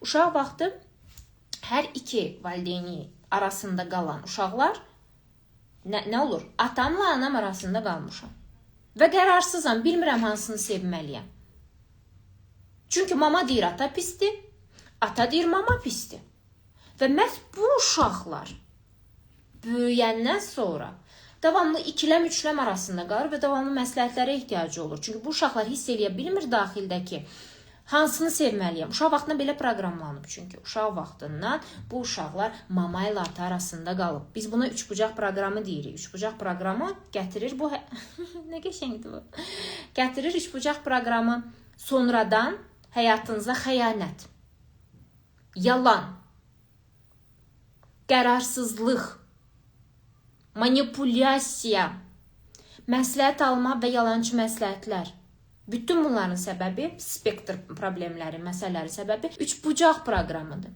Uşaq vaxtı hər iki valideyni arasında qalan uşaqlar nə olur? Atamla anam arasında qalmışam. Və qərarsızam, bilmirəm hansını sevməliyəm. Çünki mama deyir ata pisdir, ata deyir mama pisdir. Və məhz bu uşaqlar böyüyəndən sonra davamlı ikiləm, üçləm arasında qalır və davamlı məsləhətlərə ehtiyacı olur. Çünki bu uşaqlar hiss eləyə bilmir daxildəki hansını sevməliyəm. Uşaq vaxtından belə proqramlanıb çünki. Uşaq vaxtından bu uşaqlar mama ilə ata arasında qalıb. Biz buna üçbucaq proqramı deyirik. Üçbucaq proqramı gətirir bu... Nə qəşəngdir bu? Gətirir üçbucaq proqramı sonradan həyatınıza xəyanət, yalan, qərarsızlıq, manipulyasiya, məsləhət alma və yalançı məsləhətlər. Bütün bunların səbəbi, spektr problemləri, məsələləri səbəbi üçbucaq proqramıdır.